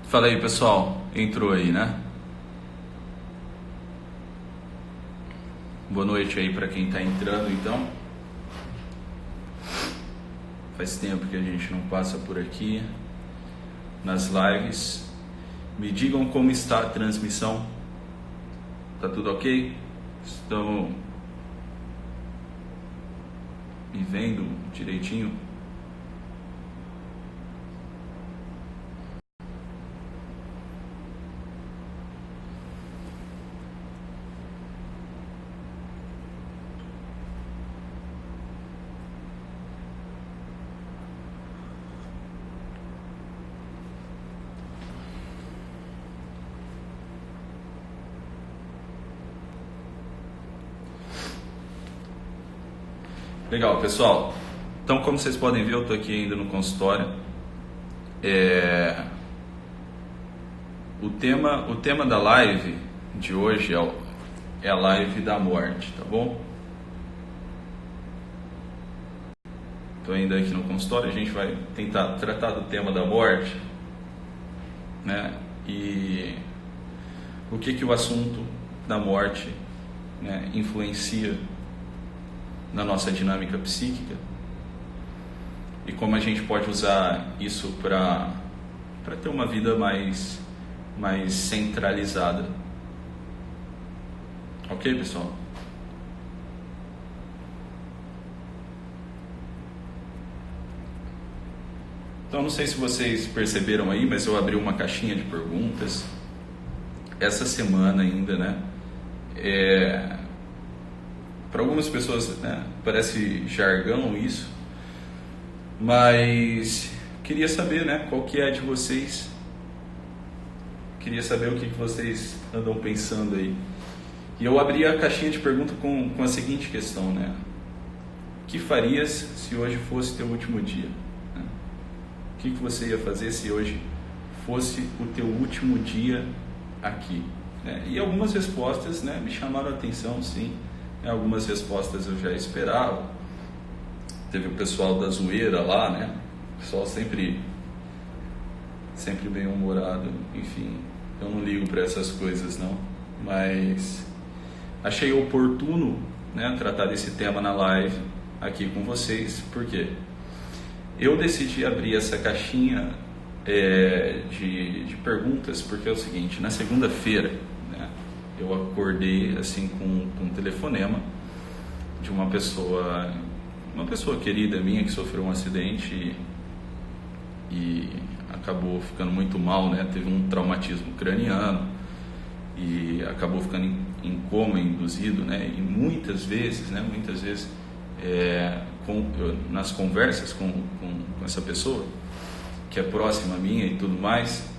Fala aí, pessoal. Entrou aí, né? Boa noite aí para quem está entrando, então. Faz tempo que a gente não passa por aqui nas lives. Me digam como está a transmissão. Tá tudo ok? Estão me vendo direitinho? Legal, pessoal. Então, como vocês podem ver, eu estou aqui ainda no consultório. O tema da live de hoje é a live da morte, tá bom? Estou ainda aqui no consultório, a gente vai tentar tratar do tema da morte, né? E o que o assunto da morte, né, influencia na nossa dinâmica psíquica e como a gente pode usar isso para ter uma vida mais centralizada. Ok, pessoal? Então, não sei se vocês perceberam aí, mas eu abri uma caixinha de perguntas essa semana ainda, né? Para algumas pessoas, né, parece jargão isso, mas queria saber, né, qual que é a de vocês. Queria saber o que vocês andam pensando aí. E eu abri a caixinha de pergunta com a seguinte questão, né? O que farias se hoje fosse teu último dia? Né? O que você ia fazer se hoje fosse o teu último dia aqui? Né? E algumas respostas, né, me chamaram a atenção, sim. Algumas respostas eu já esperava. Teve o pessoal da zoeira lá, né? O pessoal sempre bem humorado. Enfim, eu não ligo para essas coisas, não. Mas achei oportuno, né, tratar desse tema na live aqui com vocês. Por quê? Eu decidi abrir essa caixinha de perguntas porque é o seguinte: na segunda-feira, eu acordei assim com um telefonema de uma pessoa querida minha que sofreu um acidente e acabou ficando muito mal, né? Teve um traumatismo craniano e acabou ficando em coma induzido, né? E muitas vezes, nas conversas com essa pessoa que é próxima a minha e tudo mais,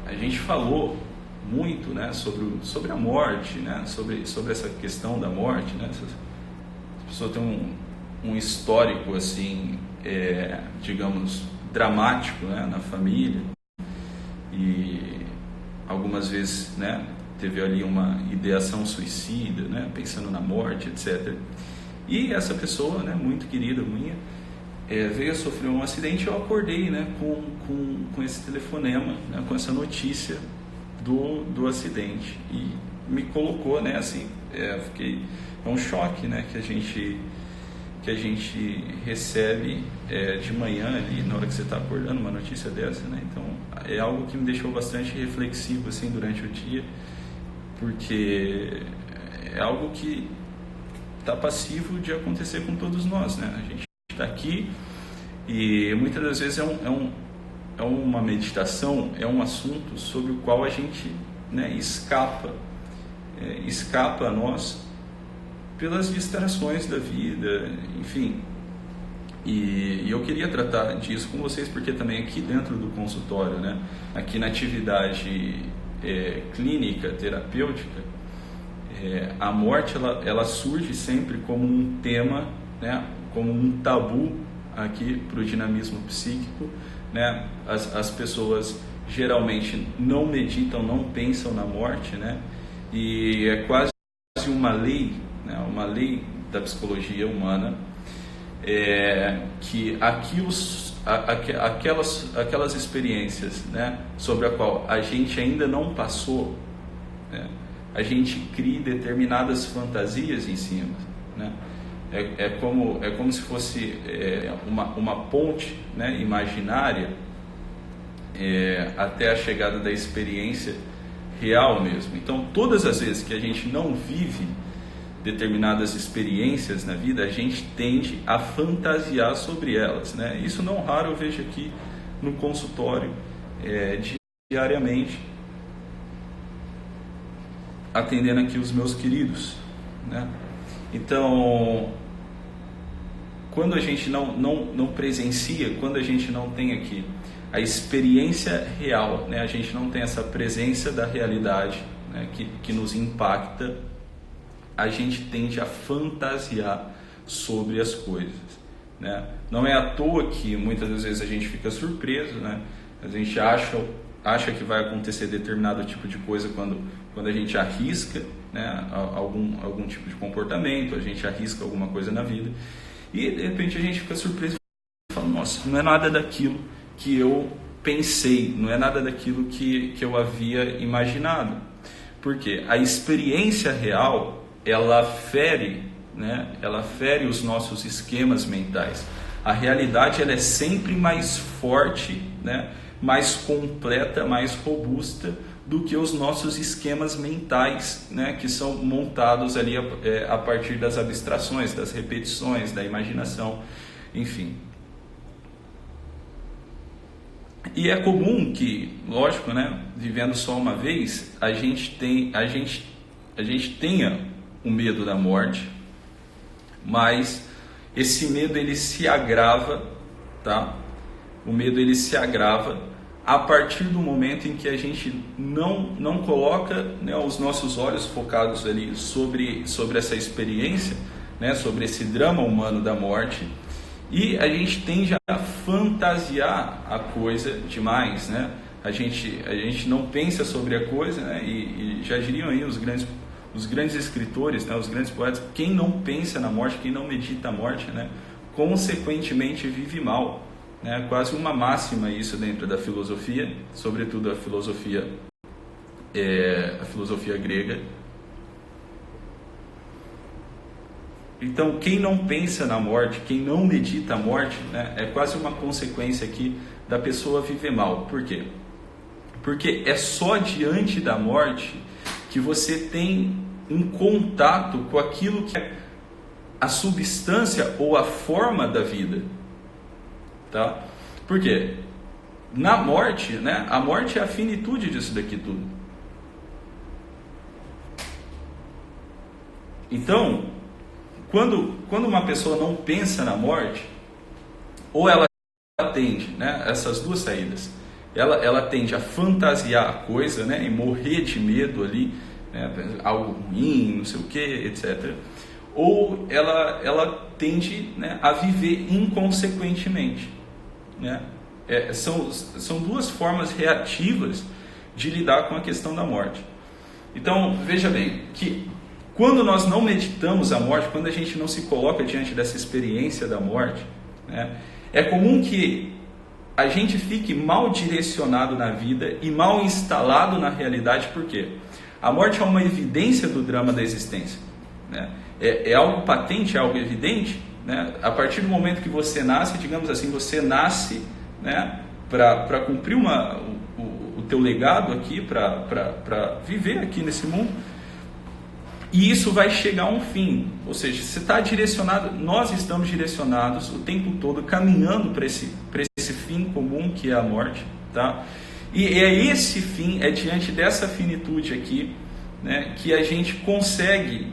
a gente falou muito, né, sobre a morte, né, sobre essa questão da morte, né. Essa pessoa tem um histórico assim, digamos, dramático, né, na família, e algumas vezes, né, teve ali uma ideação suicida, né, pensando na morte, etc. E essa pessoa, né, muito querida minha, veio a sofrer um acidente. Eu acordei, né, com esse telefonema, né, com essa notícia do acidente, e me colocou, né, assim, fiquei, um choque, né, que a gente recebe de manhã ali, na hora que você está acordando, uma notícia dessa, né. Então é algo que me deixou bastante reflexivo assim durante o dia, porque é algo que está passivo de acontecer com todos nós, né. A gente está aqui e muitas das vezes é uma meditação, é um assunto sobre o qual a gente, né, escapa a nós pelas distrações da vida, enfim. E eu queria tratar disso com vocês porque também aqui dentro do consultório, né, aqui na atividade clínica, terapêutica, a morte ela surge sempre como um tema, né, como um tabu aqui para o dinamismo psíquico, né? As pessoas geralmente não meditam, não pensam na morte, né? E é quase uma lei, né? Uma lei da psicologia humana, que aqui aquelas experiências, né, sobre a qual a gente ainda não passou, né, a gente cria determinadas fantasias em cima, né? É como se fosse uma ponte, né, imaginária até a chegada da experiência real mesmo. Então, todas as vezes que a gente não vive determinadas experiências na vida, a gente tende a fantasiar sobre elas, né? Isso não raro eu vejo aqui no consultório diariamente, atendendo aqui os meus queridos, né? Então, quando a gente não presencia, quando a gente não tem aqui a experiência real, né? A gente não tem essa presença da realidade, né, que nos impacta, a gente tende a fantasiar sobre as coisas, né? Não é à toa que muitas das vezes a gente fica surpreso, né? A gente acha que vai acontecer determinado tipo de coisa quando a gente arrisca, né, algum tipo de comportamento, a gente arrisca alguma coisa na vida e de repente a gente fica surpreso e fala, nossa, não é nada daquilo que eu pensei, não é nada daquilo que eu havia imaginado. Porque a experiência real, ela fere, né, ela fere os nossos esquemas mentais. A realidade, ela é sempre mais forte, né, mais completa, mais robusta do que os nossos esquemas mentais, né, que são montados ali a partir das abstrações, das repetições, da imaginação, enfim. E é comum que, lógico, né, vivendo só uma vez, a gente tenha o medo da morte, mas esse medo ele se agrava, tá? O medo ele se agrava a partir do momento em que a gente não coloca, né, os nossos olhos focados ali sobre essa experiência, né, sobre esse drama humano da morte, e a gente tende a fantasiar a coisa demais, né? A gente não pensa sobre a coisa, né? E já diriam aí os grandes escritores, né, os grandes poetas, quem não pensa na morte, quem não medita a morte, né, consequentemente vive mal, né? Quase uma máxima isso dentro da filosofia, sobretudo a filosofia grega. Então, quem não pensa na morte, quem não medita a morte, né, é quase uma consequência aqui da pessoa viver mal. Por quê? Porque é só diante da morte que você tem um contato com aquilo que é a substância ou a forma da vida, tá? Por quê? Na morte, né, a morte é a finitude disso daqui tudo. Então, quando uma pessoa não pensa na morte, ou ela tende, né, essas duas saídas, ela tende a fantasiar a coisa, né, e morrer de medo ali, né, algo ruim, não sei o que, etc. Ou ela tende, né, a viver inconsequentemente, né? São duas formas reativas de lidar com a questão da morte. Então, veja bem, que quando nós não meditamos a morte, quando a gente não se coloca diante dessa experiência da morte, né, é comum que a gente fique mal direcionado na vida e mal instalado na realidade. Por quê? A morte é uma evidência do drama da existência, né? É algo patente, é algo evidente, né? A partir do momento que você nasce, digamos assim, você nasce, né, para cumprir o teu legado aqui, para viver aqui nesse mundo. E isso vai chegar a um fim, ou seja, você está direcionado, nós estamos direcionados o tempo todo caminhando para esse fim comum que é a morte, tá? E é esse fim, é diante dessa finitude aqui, né, que a gente consegue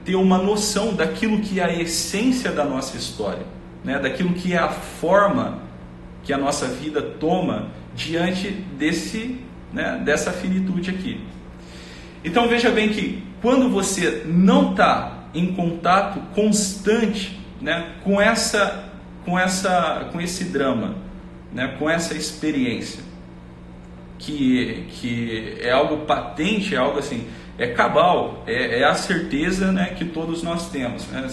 ter uma noção daquilo que é a essência da nossa história, né, daquilo que é a forma que a nossa vida toma diante dessa finitude aqui. Então veja bem que quando você não está em contato constante, né, com esse drama, né, com essa experiência, que é algo patente, é algo assim, é cabal, é a certeza, né, que todos nós temos, né?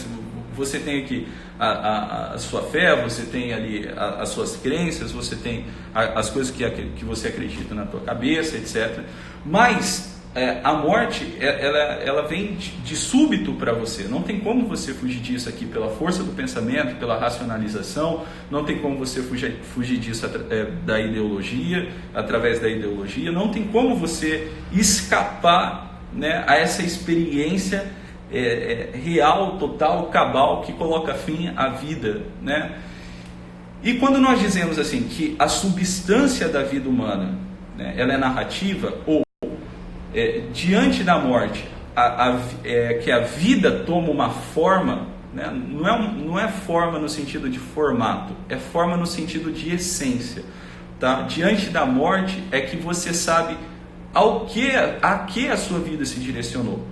Você tem aqui a sua fé, você tem ali as suas crenças, você tem as coisas que você acredita na tua cabeça, etc. Mas a morte, ela vem de súbito para você. Não tem como você fugir disso aqui pela força do pensamento, pela racionalização. Não tem como você fugir disso da ideologia, através da ideologia. Não tem como você escapar, né, a essa experiência real, total, cabal, que coloca fim à vida, né? E quando nós dizemos assim que a substância da vida humana, né, ela é narrativa, ou diante da morte, que a vida toma uma forma, né? Não é forma no sentido de formato, é forma no sentido de essência, tá? Diante da morte é que você sabe a que a sua vida se direcionou,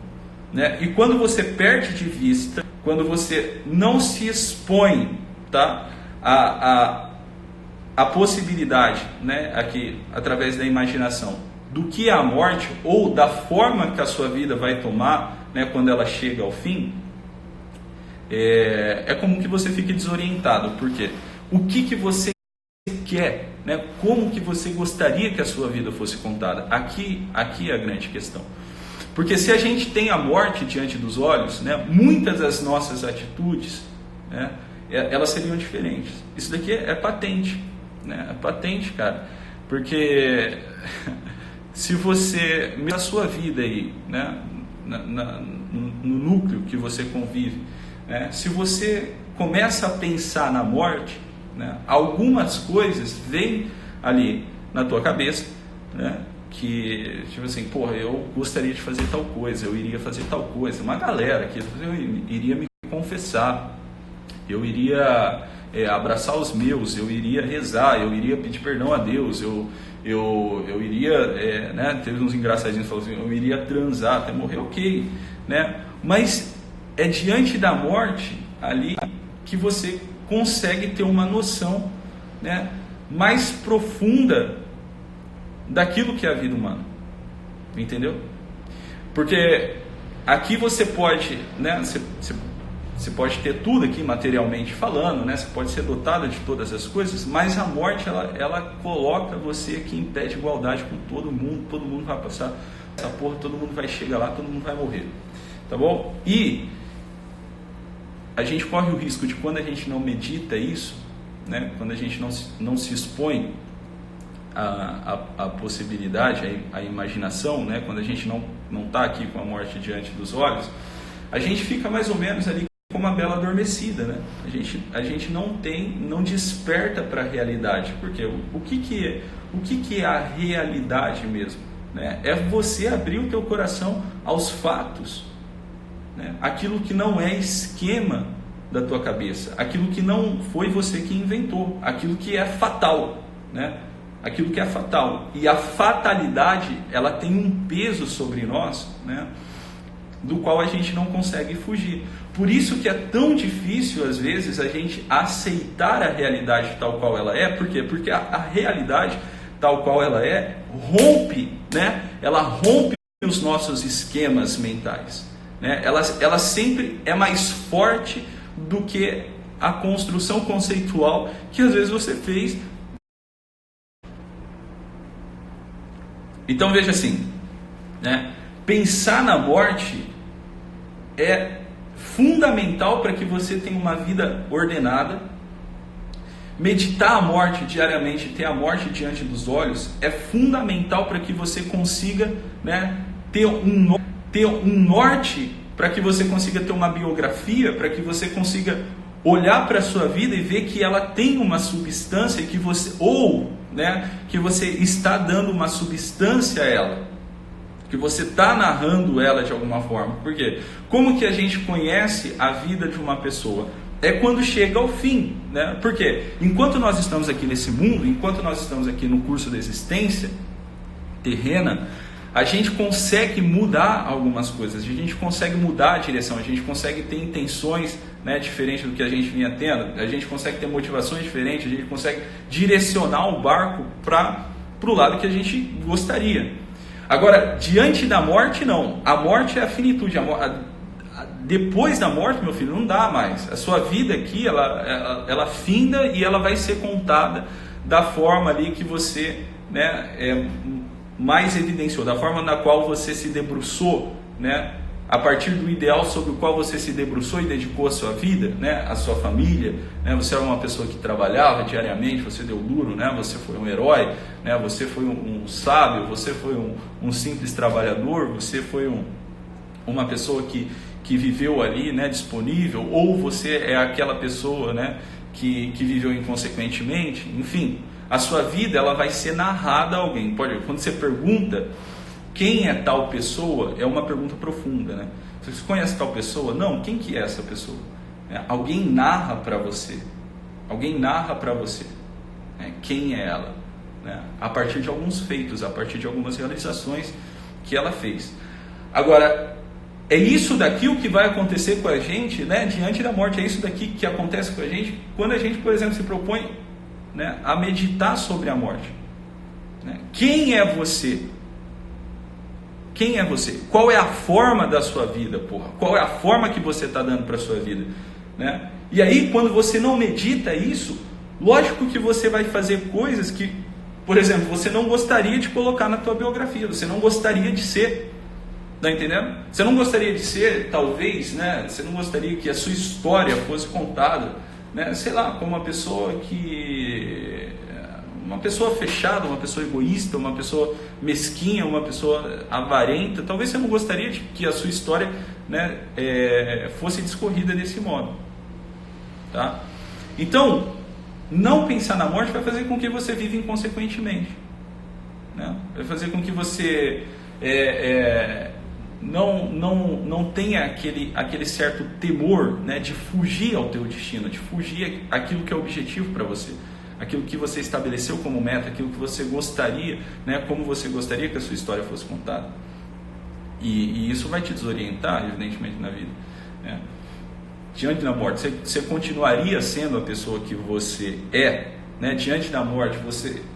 né? E quando você perde de vista, quando você não se expõe, tá, a possibilidade, né, aqui através da imaginação, do que é a morte, ou da forma que a sua vida vai tomar, né, quando ela chega ao fim, é comum que você fique desorientado. Porque o que você quer, né, como que você gostaria que a sua vida fosse contada? Aqui é a grande questão. Porque se a gente tem a morte diante dos olhos, né, muitas das nossas atitudes, né, elas seriam diferentes. Isso daqui é patente, né? É patente, cara. Porque se você, na sua vida aí, né, no núcleo que você convive, né, se você começa a pensar na morte, né, algumas coisas vêm ali na tua cabeça, né, que, tipo assim, porra, eu gostaria de fazer tal coisa, eu iria fazer tal coisa. Uma galera que eu iria me confessar, eu iria abraçar os meus, eu iria rezar, eu iria pedir perdão a Deus, eu iria, né, teve uns engraçadinhos que falaram assim, eu iria transar até morrer, ok, né? Mas é diante da morte ali que você consegue ter uma noção, né, mais profunda daquilo que é a vida humana, entendeu? Porque aqui você pode, né, você pode ter tudo aqui materialmente falando, né? Você pode ser dotado de todas as coisas, mas a morte ela coloca você aqui em pé de igualdade com todo mundo vai passar essa porra, todo mundo vai chegar lá, todo mundo vai morrer, tá bom? E a gente corre o risco de, quando a gente não medita isso, né? Quando a gente não se expõe a possibilidade, a imaginação, né? Quando a gente não está aqui com a morte diante dos olhos, a gente fica mais ou menos ali como uma bela adormecida, né? A gente não desperta para a realidade. Porque o que é a realidade mesmo, né? É você abrir o teu coração aos fatos, né? Aquilo que não é esquema da tua cabeça, aquilo que não foi você que inventou, aquilo que é fatal, né? Aquilo que é fatal. E a fatalidade, ela tem um peso sobre nós, né, do qual a gente não consegue fugir. Por isso que é tão difícil, às vezes, a gente aceitar a realidade tal qual ela é. Por quê? Porque a realidade tal qual ela é rompe, né? Ela rompe os nossos esquemas mentais, né? Ela sempre é mais forte do que a construção conceitual que às vezes você fez. Então veja assim, né? Pensar na morte é fundamental para que você tenha uma vida ordenada. Meditar a morte diariamente, ter a morte diante dos olhos, é fundamental para que você consiga, né, ter um norte, para que você consiga ter uma biografia, para que você consiga olhar para a sua vida e ver que ela tem uma substância, que você, ou, né, que você está dando uma substância a ela, que você está narrando ela de alguma forma. Por quê? Como que a gente conhece a vida de uma pessoa? É quando chega ao fim, né? Porque enquanto nós estamos aqui nesse mundo, enquanto nós estamos aqui no curso da existência terrena, a gente consegue mudar algumas coisas, a gente consegue mudar a direção, a gente consegue ter intenções, né, diferentes do que a gente vinha tendo, a gente consegue ter motivações diferentes, a gente consegue direcionar o barco para o lado que a gente gostaria. Agora, diante da morte, não. A morte é a finitude. depois da morte, meu filho, não dá mais. A sua vida aqui, ela finda e ela vai ser contada da forma ali que você, né, mais evidenciou, da forma na qual você se debruçou, né, a partir do ideal sobre o qual você se debruçou e dedicou a sua vida, né, a sua família, né, você era uma pessoa que trabalhava diariamente, você deu duro, né, você foi um herói, né, você foi um sábio, você foi um simples trabalhador, você foi uma pessoa que viveu ali, né, disponível, ou você é aquela pessoa, né, que viveu inconsequentemente. Enfim, a sua vida ela vai ser narrada a alguém. Quando você pergunta quem é tal pessoa, é uma pergunta profunda, né? Você conhece tal pessoa? Não, quem que é essa pessoa? Alguém narra para você. Alguém narra para você, né, quem é ela, né? A partir de alguns feitos, a partir de algumas realizações que ela fez. Agora, é isso daqui o que vai acontecer com a gente, né, diante da morte. É isso daqui que acontece com a gente quando a gente, por exemplo, se propõe, né, a meditar sobre a morte, né? Quem é você? Quem é você? Qual é a forma da sua vida, porra? Qual é a forma que você está dando para a sua vida, né? E aí, quando você não medita isso, lógico que você vai fazer coisas que, por exemplo, você não gostaria de colocar na tua biografia, você não gostaria de ser, tá entendendo? Você não gostaria de ser, talvez, né? Você não gostaria que a sua história fosse contada, né? Sei lá, como uma pessoa fechada, uma pessoa egoísta, uma pessoa mesquinha, uma pessoa avarenta. Talvez você não gostaria de que a sua história, né, fosse discorrida desse modo, tá? Então, não pensar na morte vai fazer com que você viva inconsequentemente, né? Vai fazer com que você não tenha aquele certo temor, né, de fugir ao teu destino, de fugir aquilo que é objetivo para você, aquilo que você estabeleceu como meta, aquilo que você gostaria, né, como você gostaria que a sua história fosse contada. E isso vai te desorientar, evidentemente, na vida, né? Diante da morte, você continuaria sendo a pessoa que você é, né? Diante da morte,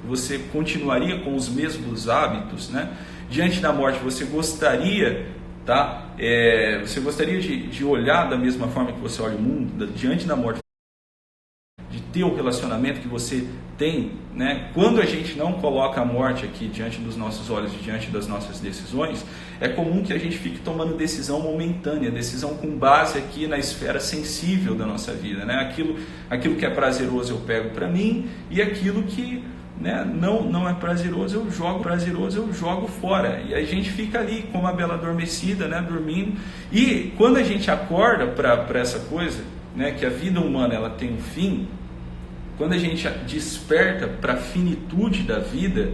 você continuaria com os mesmos hábitos, né? Diante da morte, você gostaria, tá? Você gostaria de olhar da mesma forma que você olha o mundo? Diante da morte, de ter o relacionamento que você tem, né? Quando a gente não coloca a morte aqui diante dos nossos olhos, diante das nossas decisões, é comum que a gente fique tomando decisão momentânea, decisão com base aqui na esfera sensível da nossa vida, né? Aquilo que é prazeroso eu pego para mim, e aquilo que, né, não é prazeroso eu jogo fora, e a gente fica ali como a bela adormecida, né, dormindo. E quando a gente acorda para essa coisa, né, que a vida humana ela tem um fim, quando a gente desperta para a finitude da vida,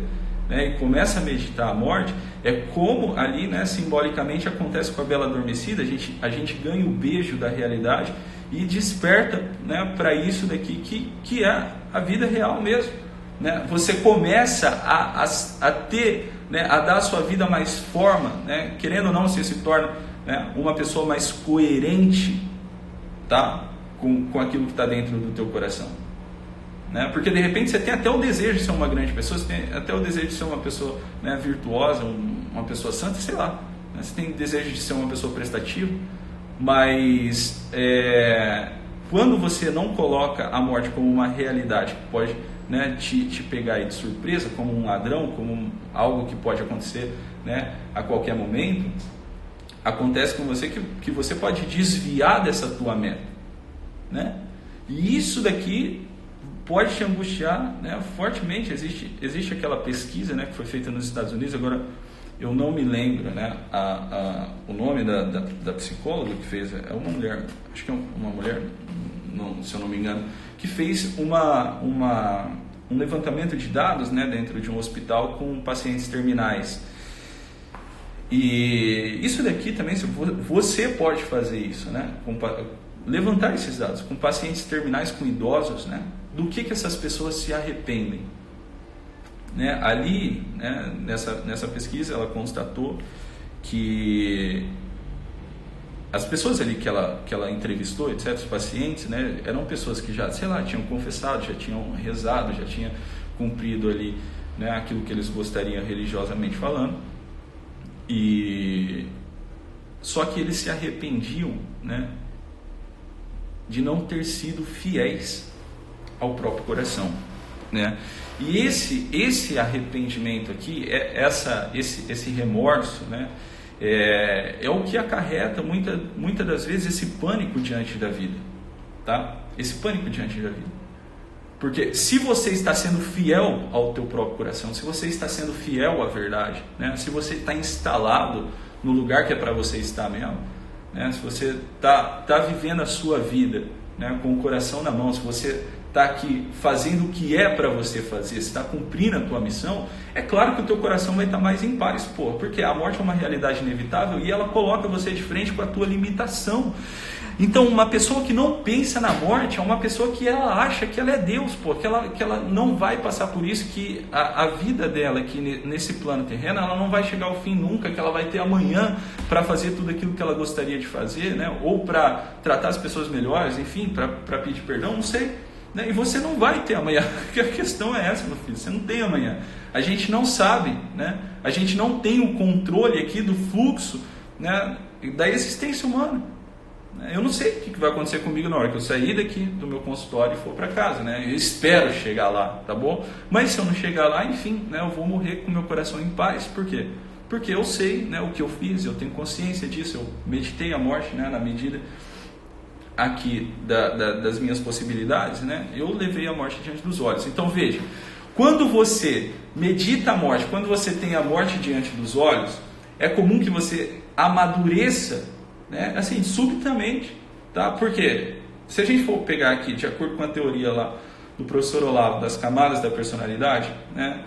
né, e começa a meditar a morte, é como ali, né, simbolicamente acontece com a bela adormecida, a gente ganha o beijo da realidade e desperta, né, para isso daqui que é a vida real mesmo, né? Você começa a ter, né, a dar a sua vida mais forma, né? Querendo ou não, você se torna, né, uma pessoa mais coerente, tá? Com aquilo que está dentro do teu coração, né? Porque de repente você tem até o desejo de ser uma grande pessoa, você tem até o desejo de ser uma pessoa, né, virtuosa, uma pessoa santa, sei lá, né? Você tem desejo de ser uma pessoa prestativa, mas quando você não coloca a morte como uma realidade que pode, né, te pegar aí de surpresa, como um ladrão, como algo que pode acontecer, né, a qualquer momento, acontece com você que você pode desviar dessa tua meta, né? E isso daqui pode te angustiar, né, fortemente. Existe aquela pesquisa, né, que foi feita nos Estados Unidos, agora eu não me lembro, né, o nome da psicóloga que fez, é uma mulher, acho que é uma mulher, não, se eu não me engano, que fez um levantamento de dados, né, dentro de um hospital com pacientes terminais. E isso daqui também, você pode fazer isso, né, levantar esses dados com pacientes terminais, com idosos, né, do que essas pessoas se arrependem, né? Ali, né, nessa pesquisa, ela constatou que as pessoas ali que ela entrevistou, etc., os pacientes, né, eram pessoas que já, sei lá, tinham confessado, já tinham rezado, já tinham cumprido ali, né, aquilo que eles gostariam religiosamente falando, e só que eles se arrependiam, né, de não ter sido fiéis ao próprio coração, né? E esse arrependimento aqui, esse remorso, né, é o que acarreta muitas das vezes esse pânico diante da vida, tá? Esse pânico diante da vida. Porque se você está sendo fiel ao teu próprio coração, se você está sendo fiel à verdade, né, se você está instalado no lugar que é para você estar mesmo, né, se você está vivendo a sua vida, né, com o coração na mão, se você está aqui fazendo o que é para você fazer, se está cumprindo a tua missão, é claro que o teu coração vai estar mais em paz, porra, porque a morte é uma realidade inevitável e ela coloca você de frente com a tua limitação. Então, uma pessoa que não pensa na morte é uma pessoa que ela acha que ela é Deus, pô, que ela não vai passar por isso, que a vida dela aqui nesse plano terreno, ela não vai chegar ao fim nunca, que ela vai ter amanhã para fazer tudo aquilo que ela gostaria de fazer, né? Ou para tratar as pessoas melhores, enfim, para pedir perdão, não sei. Né? E você não vai ter amanhã, porque a questão é essa, meu filho, você não tem amanhã. A gente não sabe, né? A gente não tem o controle aqui do fluxo, né, da existência humana. Eu não sei o que vai acontecer comigo na hora que eu sair daqui do meu consultório e for para casa, né? Eu espero chegar lá, tá bom? Mas se eu não chegar lá, enfim, né, eu vou morrer com meu coração em paz. Por quê? Porque eu sei, né, o que eu fiz, eu tenho consciência disso, eu meditei a morte, né, na medida aqui das minhas possibilidades, né? Eu levei a morte diante dos olhos. Então veja, quando você medita a morte, quando você tem a morte diante dos olhos, é comum que você amadureça, né, assim, subitamente, tá? Porque se a gente for pegar aqui, de acordo com a teoria lá do professor Olavo, das camadas da personalidade, né,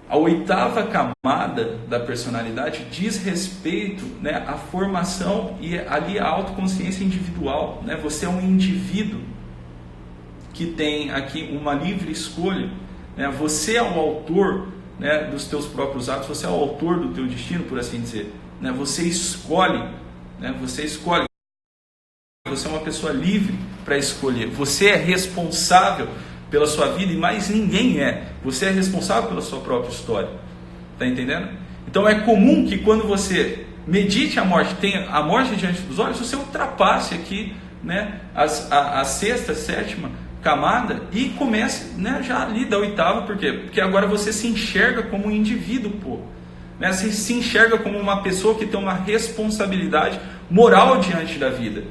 a 8ª camada da personalidade diz respeito, né, à formação e ali a autoconsciência individual, né? Você é um indivíduo que tem aqui uma livre escolha, né? Você é o autor, né, dos teus próprios atos, você é o autor do teu destino, por assim dizer, né? Você escolhe, né? Você escolhe, você é uma pessoa livre para escolher, você é responsável pela sua vida e mais ninguém é, você é responsável pela sua própria história, tá entendendo? Então é comum que quando você medite a morte, tenha a morte diante dos olhos, você ultrapasse aqui, né, a 6ª, 7ª camada e comece, né, já ali da 8ª, por quê? Porque agora você se enxerga como um indivíduo, pô. Né? Você se enxerga como uma pessoa que tem uma responsabilidade moral diante da vida.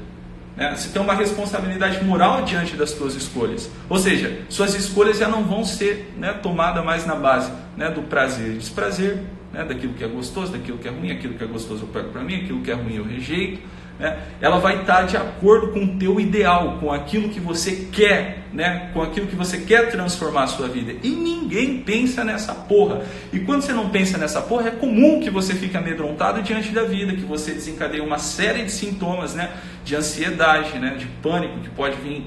Né? Você tem uma responsabilidade moral diante das suas escolhas. Ou seja, suas escolhas já não vão ser, né, tomadas mais na base, né, do prazer e desprazer, né, daquilo que é gostoso, daquilo que é ruim, aquilo que é gostoso eu pego para mim, aquilo que é ruim eu rejeito. Né? Ela vai estar de acordo com o teu ideal, com aquilo que você quer, né? Com aquilo que você quer transformar a sua vida. E ninguém pensa nessa porra. E quando você não pensa nessa porra, é comum que você fique amedrontado diante da vida, que você desencadeie uma série de sintomas, né, de ansiedade, né, de pânico, que pode vir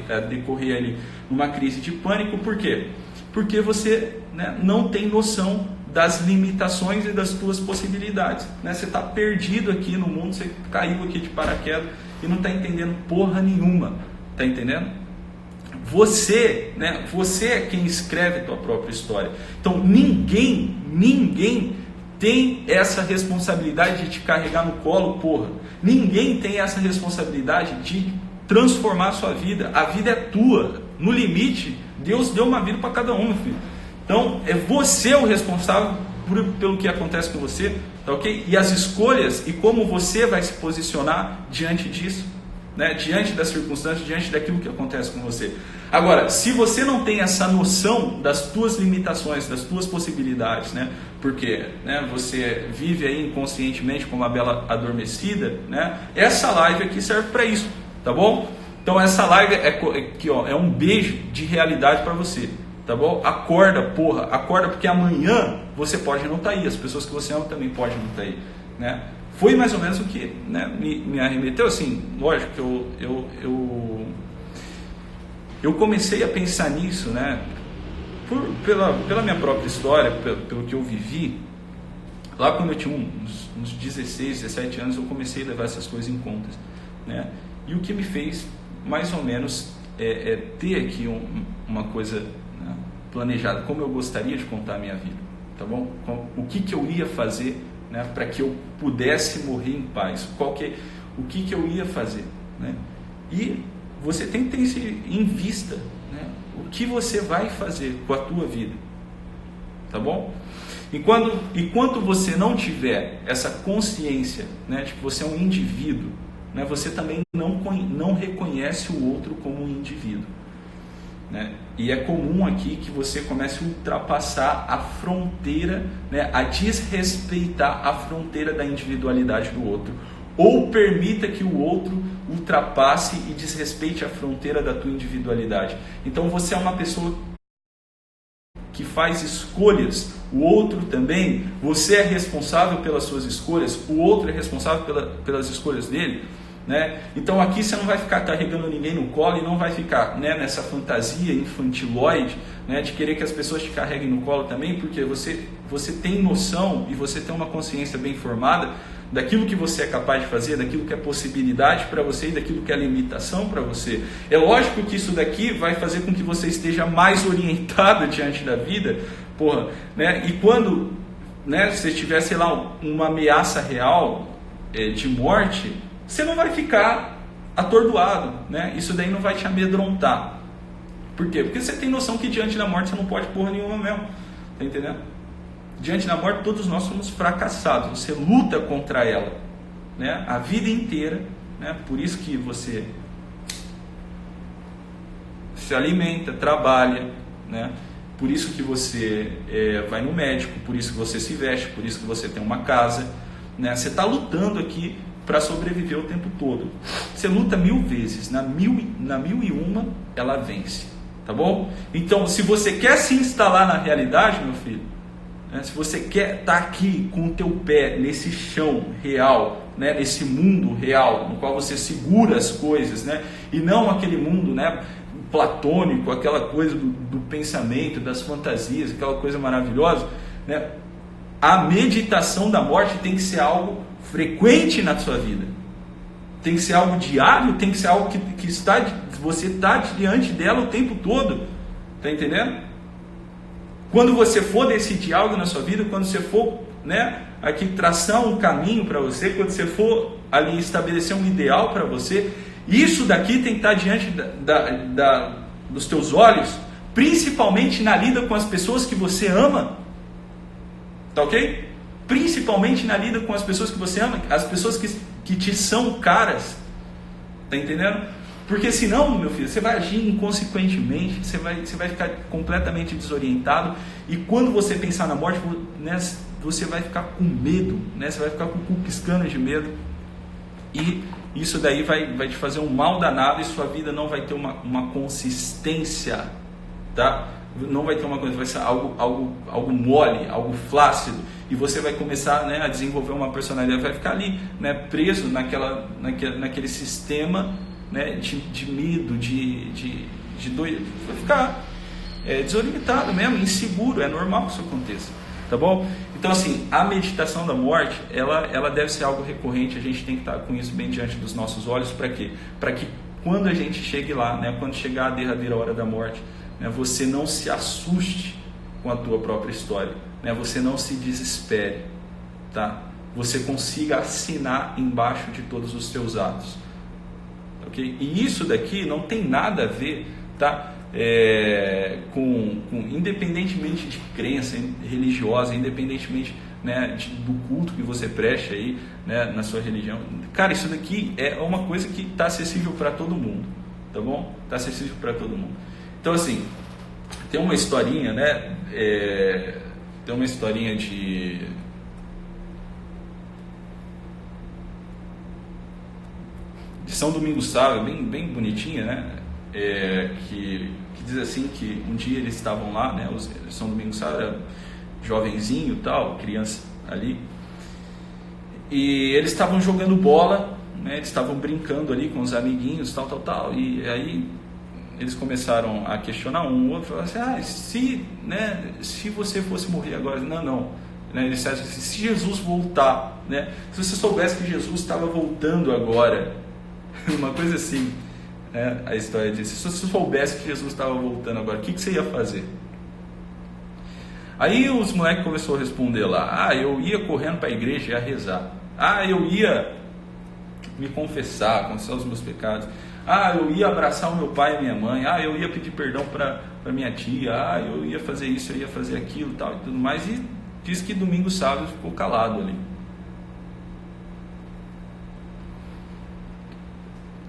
a decorrer ali numa crise de pânico. Por quê? Porque você, né, não tem noção das limitações e das tuas possibilidades, né? Você está perdido aqui no mundo, você caiu aqui de paraquedas e não está entendendo porra nenhuma, tá entendendo? Você, né? Você é quem escreve a tua própria história. Então ninguém tem essa responsabilidade de te carregar no colo, porra. Ninguém tem essa responsabilidade de transformar a sua vida. A vida é tua. No limite, Deus deu uma vida para cada um, meu filho. Então, é você o responsável pelo que acontece com você, tá ok? E as escolhas e como você vai se posicionar diante disso, né? Diante das circunstâncias, diante daquilo que acontece com você. Agora, se você não tem essa noção das tuas limitações, das tuas possibilidades, né? Porque, né, você vive aí inconscientemente como uma bela adormecida, né? Essa live aqui serve para isso, tá bom? Então, essa live aqui, ó, é um beijo de realidade para você. Tá bom? Acorda, porra, acorda, porque amanhã você pode não estar aí, as pessoas que você ama também podem não estar aí, né? Foi mais ou menos o que, né, me arremeteu, assim, lógico que eu comecei a pensar nisso, né, pela minha própria história, pelo que eu vivi, lá quando eu tinha uns 16, 17 anos, eu comecei a levar essas coisas em conta, né, e o que me fez, mais ou menos, ter aqui uma coisa planejada, como eu gostaria de contar a minha vida, tá bom? O que eu ia fazer né? Para que eu pudesse morrer em paz. O que eu ia fazer, né? E você tem que ter isso em vista, né? O que você vai fazer com a tua vida, tá bom? Enquanto você não tiver essa consciência, né, de que você é um indivíduo, né, você também não reconhece o outro como um indivíduo, né? E é comum aqui que você comece a ultrapassar a fronteira, né, a desrespeitar a fronteira da individualidade do outro, ou permita que o outro ultrapasse e desrespeite a fronteira da tua individualidade. Então você é uma pessoa que faz escolhas, o outro também, você é responsável pelas suas escolhas, o outro é responsável pelas escolhas dele, né? Então aqui você não vai ficar carregando ninguém no colo e não vai ficar, né, nessa fantasia infantiloide, né, de querer que as pessoas te carreguem no colo também, porque você tem noção e você tem uma consciência bem formada daquilo que você é capaz de fazer, daquilo que é possibilidade para você e daquilo que é limitação para você. É lógico que isso daqui vai fazer com que você esteja mais orientado diante da vida, né? E quando, né, você tiver, sei lá, uma ameaça real de morte, você não vai ficar atordoado, né? Isso daí não vai te amedrontar. Por quê? Porque você tem noção que diante da morte você não pode porra nenhuma mesmo, tá entendendo? Diante da morte todos nós somos fracassados, você luta contra ela, né, a vida inteira, né? Por isso que você se alimenta, trabalha, né? Por isso que você vai no médico, por isso que você se veste, por isso que você tem uma casa, né? Você está lutando aqui para sobreviver o tempo todo. Você luta 1000 vezes, na 1001 ela vence, tá bom? Então se você quer se instalar na realidade, meu filho, se você quer estar aqui com o teu pé nesse chão real, né, nesse mundo real, no qual você segura as coisas, né, e não aquele mundo, né, platônico, aquela coisa do pensamento, das fantasias, aquela coisa maravilhosa, né, a meditação da morte tem que ser algo frequente na sua vida. Tem que ser algo diário, tem que ser algo que você está diante dela o tempo todo. Tá entendendo? Quando você for decidir algo na sua vida, quando você for, né, aqui traçar um caminho para você, quando você for ali estabelecer um ideal para você, isso daqui tem que estar diante dos teus olhos, principalmente na lida com as pessoas que você ama. Tá ok? Principalmente na lida com as pessoas que você ama, as pessoas que te são caras. Tá entendendo? Porque senão, meu filho, você vai agir inconsequentemente, você vai ficar completamente desorientado, e quando você pensar na morte, né, você vai ficar com medo, né, você vai ficar com o cu piscando de medo, e isso daí vai te fazer um mal danado, e sua vida não vai ter uma consistência, tá? Não vai ter uma coisa, vai ser algo mole, algo flácido, e você vai começar, né, a desenvolver uma personalidade, vai ficar ali, né, preso naquele sistema, né, de medo, de doido, vai ficar desorientado mesmo, inseguro, é normal que isso aconteça, tá bom? Então assim, a meditação da morte, ela deve ser algo recorrente, a gente tem que estar com isso bem diante dos nossos olhos, para quê? Para que quando a gente chegue lá, né, quando chegar a derradeira hora da morte, né, você não se assuste com a tua própria história, né, você não se desespere, tá? Você consiga assinar embaixo de todos os teus atos. Okay? E isso daqui não tem nada a ver, tá? Com independentemente de crença religiosa, independentemente, né, do culto que você preste aí, né, na sua religião. Cara, isso daqui é uma coisa que está acessível para todo mundo, tá bom? Está acessível para todo mundo. Então assim, tem uma historinha, né? Tem uma historinha de São Domingos Sávio, bem bonitinha, né? Que diz assim que um dia eles estavam lá, né? São Domingos Sávio era jovenzinho, tal, criança ali, e eles estavam jogando bola, né? Eles estavam brincando ali com os amiguinhos, tal, e aí eles começaram a questionar um outro, falaram assim, se você fosse morrer agora, não. Né? Eles disseram assim, se Jesus voltar, né? Se você soubesse que Jesus estava voltando agora, uma coisa assim, né? A história diz, se você soubesse que Jesus estava voltando agora, o que você ia fazer? Aí os moleques começaram a responder lá, eu ia correndo para a igreja e ia rezar. Eu ia me confessar, confessar os meus pecados. Eu ia abraçar o meu pai e minha mãe. Eu ia pedir perdão para minha tia. Eu ia fazer isso, eu ia fazer aquilo, tal e tudo mais. E diz que domingo, sábado ficou calado ali.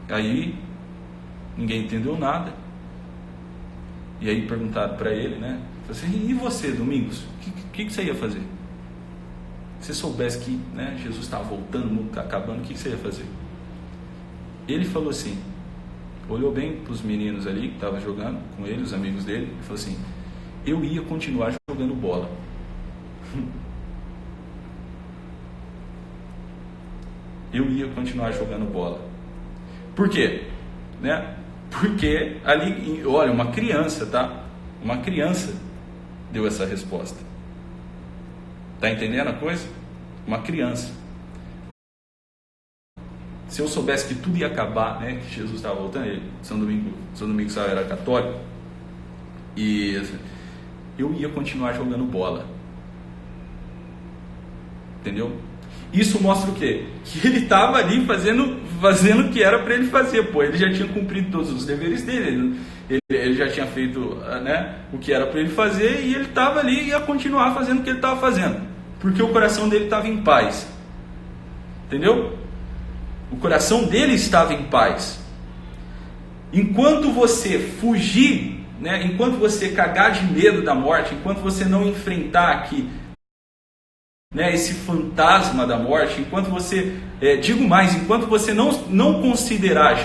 Aí ninguém entendeu nada. E aí perguntaram para ele, né? Assim, e você, Domingos? O que você ia fazer? Se você soubesse que, né, Jesus estava voltando, o mundo está acabando, o que você ia fazer? Ele falou assim, olhou bem para os meninos ali que estavam jogando com ele, os amigos dele, e falou assim, eu ia continuar jogando bola. Eu ia continuar jogando bola. Por quê? Né? Porque ali, olha, uma criança, tá? Uma criança deu essa resposta. Tá entendendo a coisa? Uma criança. Se eu soubesse que tudo ia acabar, né, que Jesus estava voltando, São Domingo Sá era católico, e eu ia continuar jogando bola. Entendeu? Isso mostra o quê? Que ele estava ali fazendo o que era para ele fazer. Ele já tinha cumprido todos os deveres dele. Ele já tinha feito, né, o que era para ele fazer, e ele estava ali e ia continuar fazendo o que ele estava fazendo. Porque o coração dele estava em paz. Entendeu? O coração dele estava em paz. Enquanto você fugir, né, enquanto você cagar de medo da morte, enquanto você não enfrentar aqui, né, esse fantasma da morte, enquanto você, digo mais, enquanto você não considerar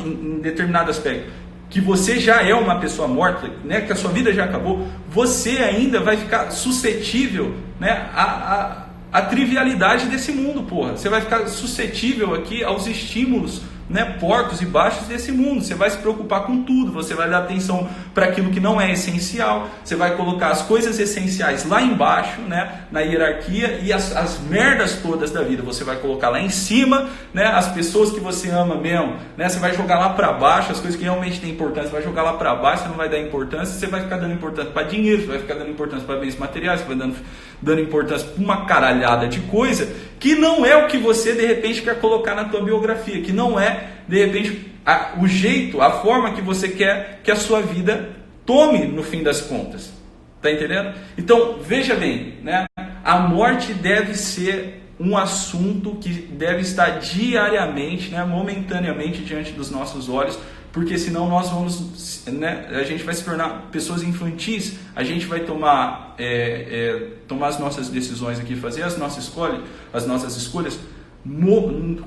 em determinado aspecto que você já é uma pessoa morta, né, que a sua vida já acabou, você ainda vai ficar suscetível, né, a trivialidade desse mundo, porra. Você vai ficar suscetível aqui aos estímulos, né, porcos e baixos desse mundo. Você vai se preocupar com tudo, você vai dar atenção para aquilo que não é essencial, você vai colocar as coisas essenciais lá embaixo, né, na hierarquia, e as merdas todas da vida você vai colocar lá em cima, né, as pessoas que você ama mesmo, né, você vai jogar lá para baixo, as coisas que realmente têm importância, você vai jogar lá para baixo, você não vai dar importância, você vai ficar dando importância para dinheiro, você vai ficar dando importância para bens materiais, você vai dando importância para uma caralhada de coisa que não é o que você de repente quer colocar na tua biografia, que não é de repente o jeito, a forma que você quer que a sua vida tome no fim das contas. Tá entendendo? Então, veja bem, né? A morte deve ser um assunto que deve estar diariamente, né, momentaneamente diante dos nossos olhos, porque senão nós vamos, né, a gente vai se tornar pessoas infantis, a gente vai tomar as nossas decisões aqui, fazer as nossas escolhas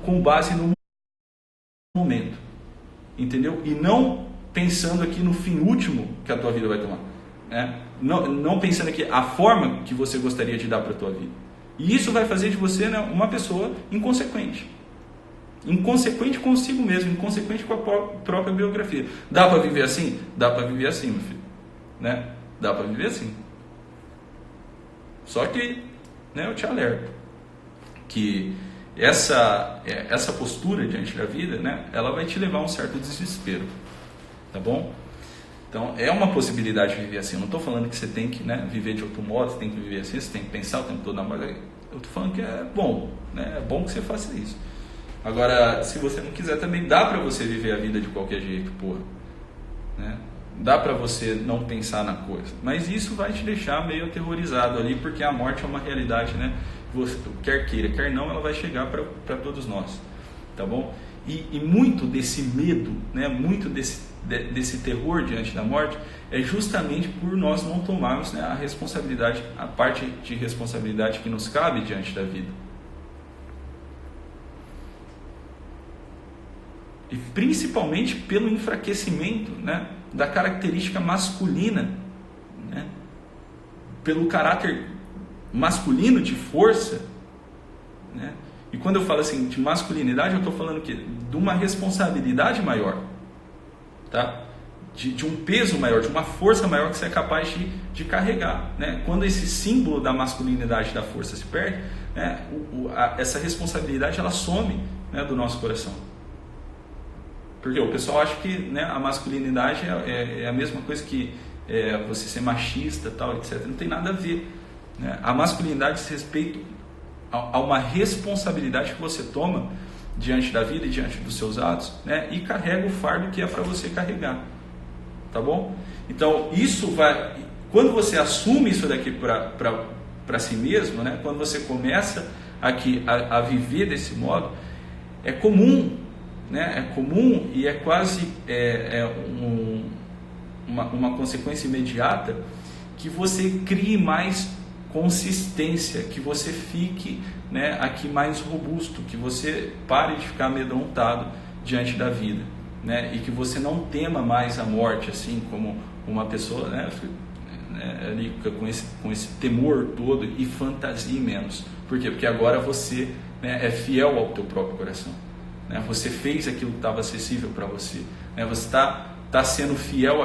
com base no momento, entendeu? E não pensando aqui no fim último que a tua vida vai tomar, né? Não pensando aqui a forma que você gostaria de dar para a tua vida. E isso vai fazer de você, né, uma pessoa inconsequente. Inconsequente consigo mesmo, inconsequente com a própria biografia. Dá para viver assim? Dá para viver assim, meu filho, né? Dá para viver assim. Só que, né, eu te alerto que essa postura diante da vida, né, ela vai te levar a um certo desespero, tá bom? Então, é uma possibilidade de viver assim. Eu não estou falando que você tem que, né, viver de outro modo, você tem que viver assim, você tem que pensar o tempo todo na morte. Eu estou falando que é bom, né? É bom que você faça isso. Agora, se você não quiser, também dá para você viver a vida de qualquer jeito, porra, né? Dá para você não pensar na coisa. Mas isso vai te deixar meio aterrorizado ali, porque a morte é uma realidade, né? Você, quer queira, quer não, ela vai chegar para todos nós, tá bom? E muito desse medo, né, muito desse terror diante da morte é justamente por nós não tomarmos, né, a responsabilidade, a parte de responsabilidade que nos cabe diante da vida. E principalmente pelo enfraquecimento, né, da característica masculina, né, pelo caráter masculino de força, né? E quando eu falo assim de masculinidade, eu estou falando que de uma responsabilidade maior, tá? De um peso maior, de uma força maior que você é capaz de carregar, né? Quando esse símbolo da masculinidade, da força se perde, né, essa responsabilidade ela some, né, do nosso coração. Porque o pessoal acha que, né, a masculinidade é a mesma coisa que você ser machista, tal, etc. Não tem nada a ver, né? A masculinidade diz respeito a uma responsabilidade que você toma diante da vida e diante dos seus atos, né? E carrega o fardo que é para você carregar, tá bom? Então isso vai, quando você assume isso daqui para si mesmo, né? Quando você começa aqui a viver desse modo, é comum, né? É comum e é quase uma consequência imediata que você crie mais consistência, que você fique, né, aqui mais robusto, que você pare de ficar amedrontado diante da vida, né? E que você não tema mais a morte, assim como uma pessoa, né, ali com esse temor todo e fantasie menos. Por quê? Porque agora você, né, é fiel ao teu próprio coração, né? Você fez aquilo que estava acessível para você, né? Você está sendo fiel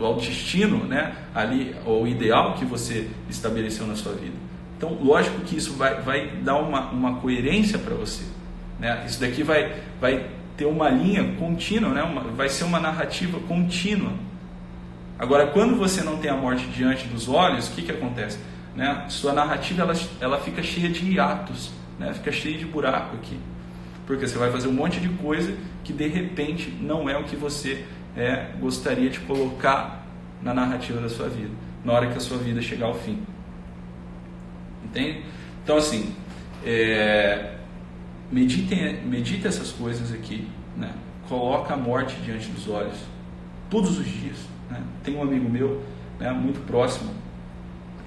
ao destino, né, ali, ao ideal que você estabeleceu na sua vida. Então, lógico que isso vai dar uma coerência para você, né? Isso daqui vai ter uma linha contínua, né? Vai ser uma narrativa contínua. Agora, quando você não tem a morte diante dos olhos, o que acontece? Né? Sua narrativa ela fica cheia de hiatos, né? Fica cheia de buraco aqui. Porque você vai fazer um monte de coisa que de repente não é o que você gostaria de colocar na narrativa da sua vida, na hora que a sua vida chegar ao fim. Entende? Então, assim, medite essas coisas aqui, né? Coloca a morte diante dos olhos todos os dias, né? Tem um amigo meu, né, muito próximo,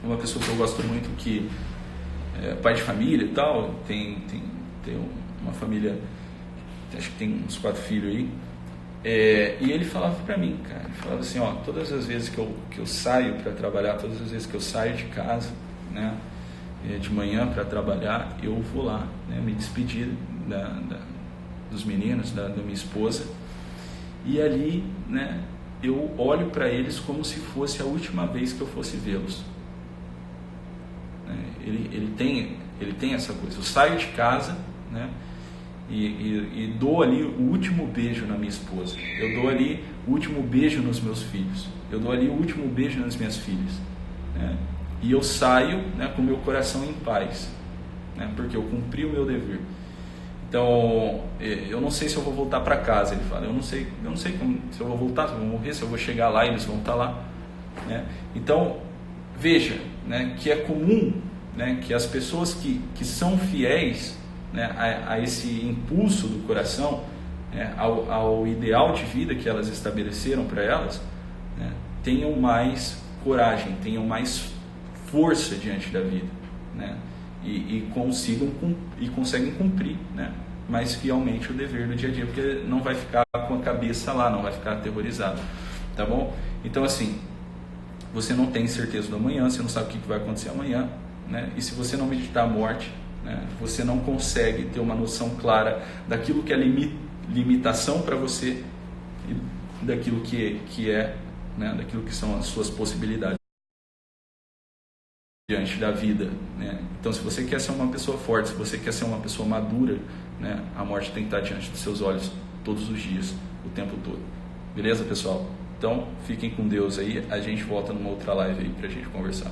uma pessoa que eu gosto muito, que é pai de família e tal, tem uma família, acho que tem uns 4 filhos aí, e ele falava pra mim, cara, ele falava assim, ó, todas as vezes que eu saio para trabalhar, todas as vezes que eu saio de casa, né, de manhã para trabalhar, eu vou lá, né, me despedir dos meninos, da minha esposa, e ali, né, eu olho para eles como se fosse a última vez que eu fosse vê-los. Ele tem essa coisa, eu saio de casa, né, e dou ali o último beijo na minha esposa, eu dou ali o último beijo nos meus filhos, eu dou ali o último beijo nas minhas filhas, né, e eu saio, né, com o meu coração em paz, né, porque eu cumpri o meu dever. Então, eu não sei se eu vou voltar para casa, ele fala, eu não sei se eu vou voltar, se eu vou morrer, se eu vou chegar lá e eles vão estar lá, né? Então, veja, né, que é comum, né, que as pessoas que são fiéis, né, a esse impulso do coração, né, ao ideal de vida que elas estabeleceram para elas, né, tenham mais coragem, tenham mais força diante da vida, né, e conseguem cumprir, né, mais fielmente o dever do dia a dia, porque não vai ficar com a cabeça lá, não vai ficar aterrorizado, tá bom? Então, assim, você não tem certeza do amanhã, você não sabe o que vai acontecer amanhã, né? E se você não meditar a morte, né, você não consegue ter uma noção clara daquilo que é limitação para você e daquilo que é, né, daquilo que são as suas possibilidades diante da vida, né? Então, se você quer ser uma pessoa forte, se você quer ser uma pessoa madura, né, a morte tem que estar diante dos seus olhos todos os dias, o tempo todo. Beleza, pessoal? Então, fiquem com Deus aí, a gente volta numa outra live aí pra gente conversar.